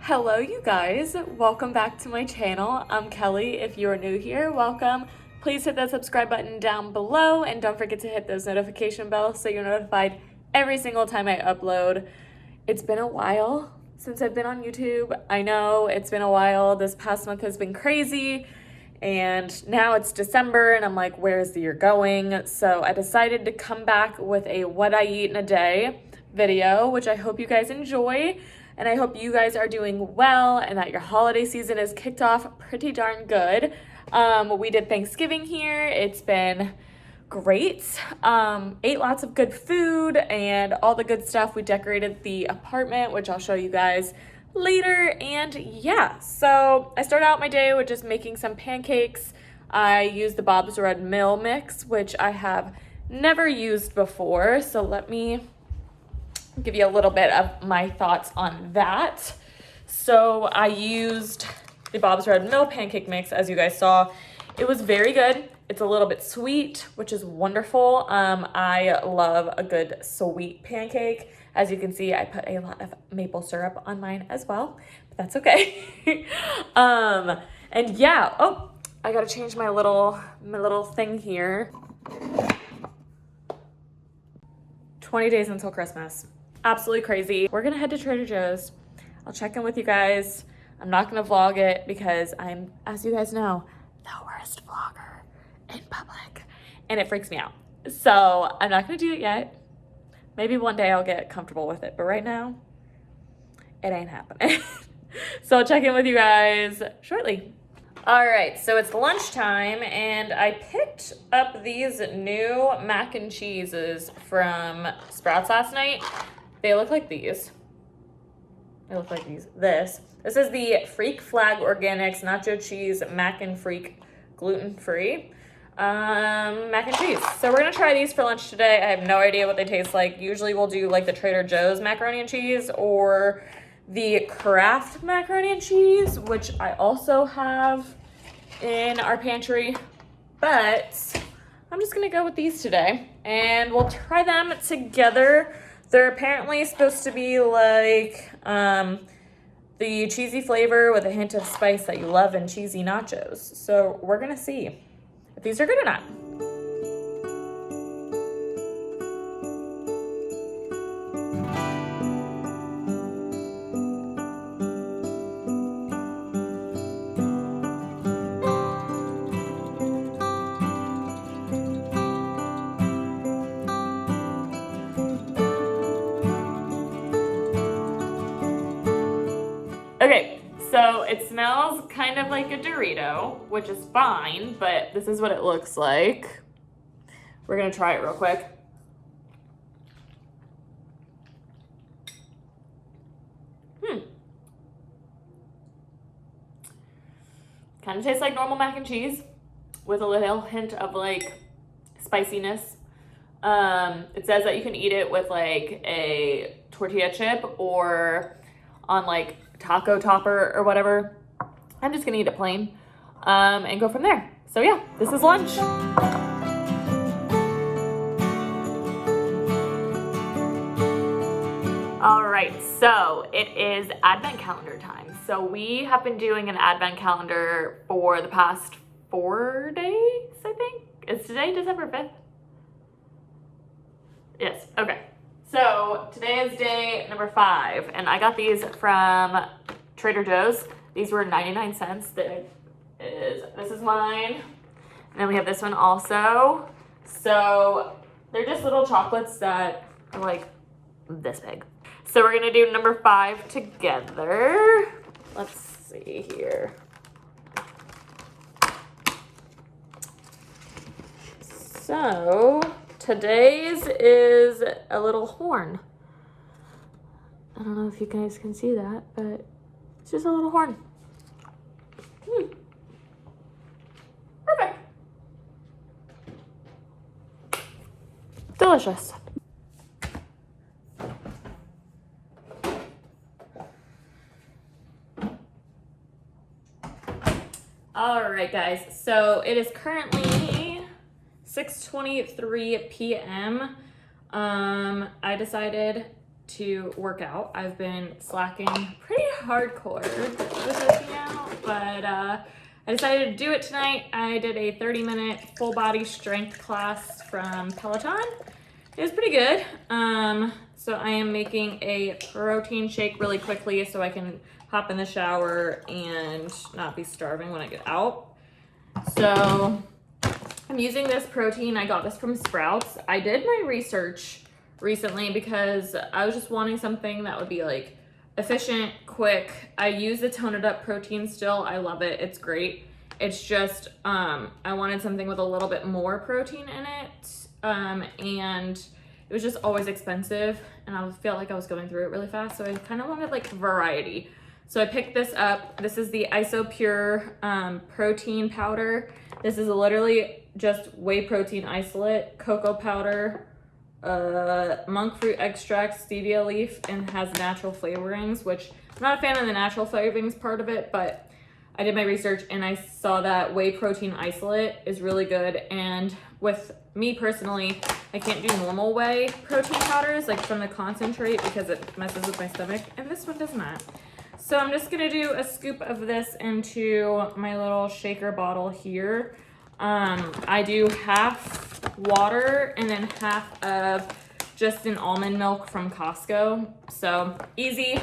Hello you guys, welcome back to my channel. I'm Kelly. If you are new here, welcome. Please hit that subscribe button down below and don't forget to hit those notification bells so you're notified every single time I upload. It's been a while since I've been on YouTube. I know it's been a while. This past month has been crazy and now it's December and I'm like, where's the year going? So I decided to come back with a what I eat in a day video, which I hope you guys enjoy. And I hope you guys are doing well and that your holiday season is kicked off pretty darn good. We did Thanksgiving here. It's been great. Ate lots of good food and all the good stuff. We decorated the apartment, which I'll show you guys later. And yeah, so I started out my day with just making some pancakes. I used the Bob's Red Mill mix, which I have never used before. So let me give you a little bit of my thoughts on that. So I used the Bob's Red Mill pancake mix, as you guys saw. It was very good. It's a little bit sweet, which is wonderful. I love a good sweet pancake. As you can see, I put a lot of maple syrup on mine as well, but that's okay. And yeah, oh, I gotta change my little thing here. 20 days until Christmas. Absolutely crazy. We're gonna head to Trader Joe's. I'll check in with you guys. I'm not gonna vlog it because I'm, as you guys know, the worst vlogger in public and it freaks me out. So I'm not gonna do it yet. Maybe one day I'll get comfortable with it, but right now it ain't happening. So I'll check in with you guys shortly. All right, so it's lunchtime and I picked up these new mac and cheeses from Sprouts last night. They look like these. They look like these. This is the Freak Flag Organics Nacho Cheese Mac and Freak gluten-free mac and cheese. So we're gonna try these for lunch today. I have no idea what they taste like. Usually we'll do like the Trader Joe's macaroni and cheese or the Kraft macaroni and cheese, which I also have in our pantry, but I'm just gonna go with these today and we'll try them together. They're apparently supposed to be like the cheesy flavor with a hint of spice that you love in cheesy nachos. So we're gonna see if these are good or not. Okay, so it smells kind of like a Dorito, which is fine, but this is what it looks like. We're gonna try it real quick. Kind of tastes like normal mac and cheese with a little hint of like spiciness. It says that you can eat it with like a tortilla chip or on like taco topper or whatever. I'm just gonna eat it plain and go from there. So yeah, this is lunch. All right, so it is advent calendar time. So we have been doing an advent calendar for the past 4 days, I think. Is today December 5th? Yes, okay. So today is day number 5 and I got these from Trader Joe's. These were 99 cents. This is mine. And then we have this one also. So they're just little chocolates that are like this big. So we're gonna do number 5 together. Let's see here. So today's is a little horn. I don't know if you guys can see that, but it's just a little horn. Perfect. Delicious. All right, guys, so it is currently 6:23 p.m. I decided to work out. I've been slacking pretty hardcore I was working out, but I decided to do it tonight. I did a 30-minute full body strength class from Peloton. It was pretty good. So I am making a protein shake really quickly so I can hop in the shower and not be starving when I get out. So I'm using this protein. I got this from Sprouts. I did my research recently because I was just wanting something that would be like efficient, quick. I use the Tone It Up protein still. I love it. It's great. It's just, I wanted something with a little bit more protein in it. And it was just always expensive and I felt like I was going through it really fast. So I kind of wanted like variety. So I picked this up. This is the IsoPure protein powder. This is literally just whey protein isolate, cocoa powder, monk fruit extract, stevia leaf, and has natural flavorings, which I'm not a fan of the natural flavorings part of it, but I did my research and I saw that whey protein isolate is really good. And with me personally, I can't do normal whey protein powders like from the concentrate because it messes with my stomach, and this one does not. So I'm just gonna do a scoop of this into my little shaker bottle here. I do half water and then half of just an almond milk from Costco. So easy.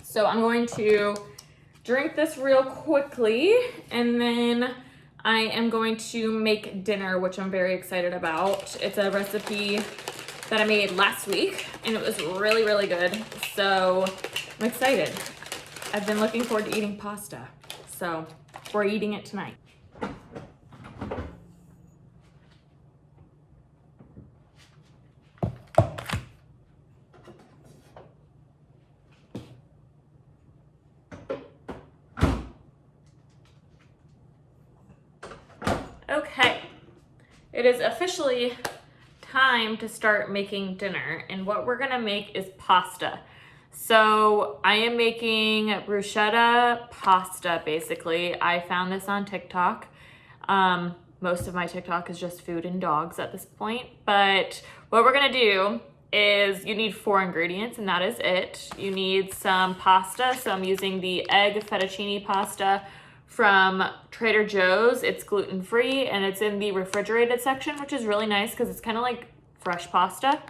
So I'm going to drink this real quickly and then I am going to make dinner, which I'm very excited about. It's a recipe that I made last week and it was really, really good. So I'm excited. I've been looking forward to eating pasta. So we're eating it tonight. Okay, it is officially time to start making dinner, and what we're gonna make is pasta. So I am making bruschetta pasta, basically. I found this on TikTok. Most of my TikTok is just food and dogs at this point, but what we're gonna do is you need 4 ingredients, and that is it. You need some pasta, so I'm using the egg fettuccine pasta from Trader Joe's. It's gluten-free and it's in the refrigerated section, which is really nice because it's kind of like fresh pasta.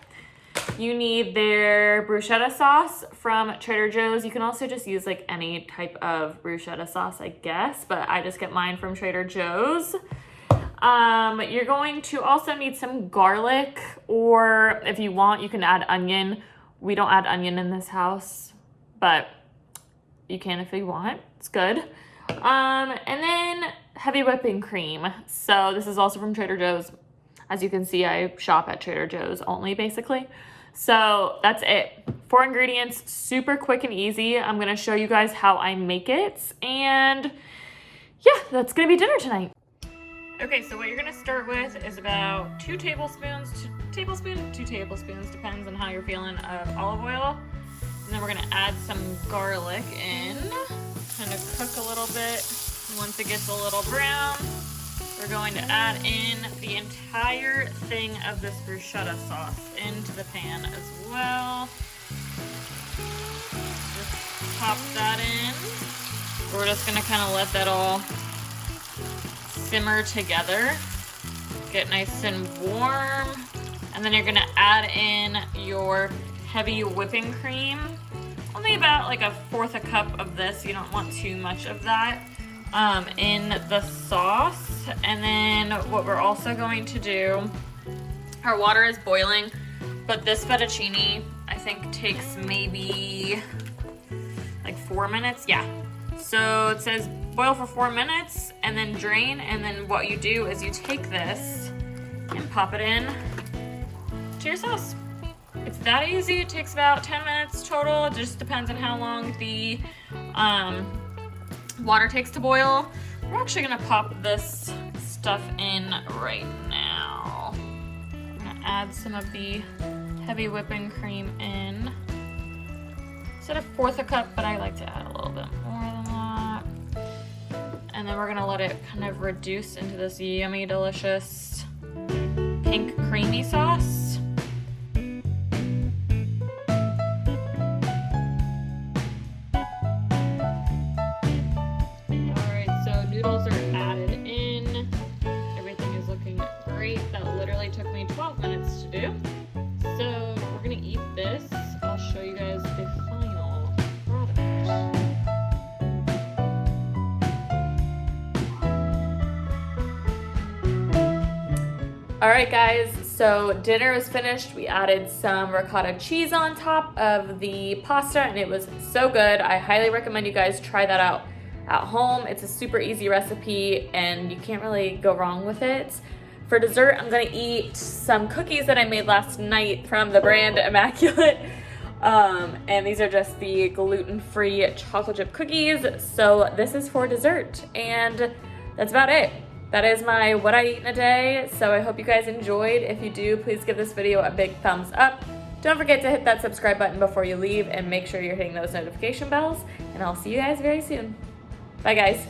You need their bruschetta sauce from Trader Joe's. You can also just use like any type of bruschetta sauce, I guess, but I just get mine from Trader Joe's. You're going to also need some garlic, or if you want, you can add onion. We don't add onion in this house, but you can if you want. It's good. And then heavy whipping cream. So this is also from Trader Joe's. As you can see, I shop at Trader Joe's only, basically. So that's it. 4 ingredients, super quick and easy. I'm gonna show you guys how I make it. And yeah, that's gonna be dinner tonight. Okay, so what you're gonna start with is about 2 tablespoons, depends on how you're feeling, of olive oil. And then we're gonna add some garlic in, kind of cook a little bit. Once it gets a little brown, we're going to add in the entire thing of this bruschetta sauce into the pan as well. Just pop that in. We're just gonna kind of let that all simmer together, get nice and warm. And then you're gonna add in your heavy whipping cream. Only about like 1/4 a cup of this. You don't want too much of that in the sauce. And then what we're also going to do, our water is boiling, but this fettuccine I think takes maybe like 4 minutes. Yeah. So it says boil for 4 minutes and then drain. And then what you do is you take this and pop it in to your sauce. It's that easy. It takes about 10 minutes total. It just depends on how long the water takes to boil. We're actually gonna pop this stuff in right now. I'm gonna add some of the heavy whipping cream in. Instead of 1/4 a cup, but I like to add a little bit more than that. And then we're gonna let it kind of reduce into this yummy, delicious pink creamy sauce. noodles are added in. Everything is looking great. That literally took me 12 minutes to do. So we're gonna eat this. I'll show you guys the final product. All right, guys, so dinner is finished. We added some ricotta cheese on top of the pasta, and it was so good. I highly recommend you guys try that out at home. It's a super easy recipe, and you can't really go wrong with it. For dessert, I'm gonna eat some cookies that I made last night from the brand Immaculate. And these are just the gluten-free chocolate chip cookies. So this is for dessert, and that's about it. That is my what I eat in a day. So I hope you guys enjoyed. If you do, please give this video a big thumbs up. Don't forget to hit that subscribe button before you leave, and make sure you're hitting those notification bells. And I'll see you guys very soon. Bye, guys.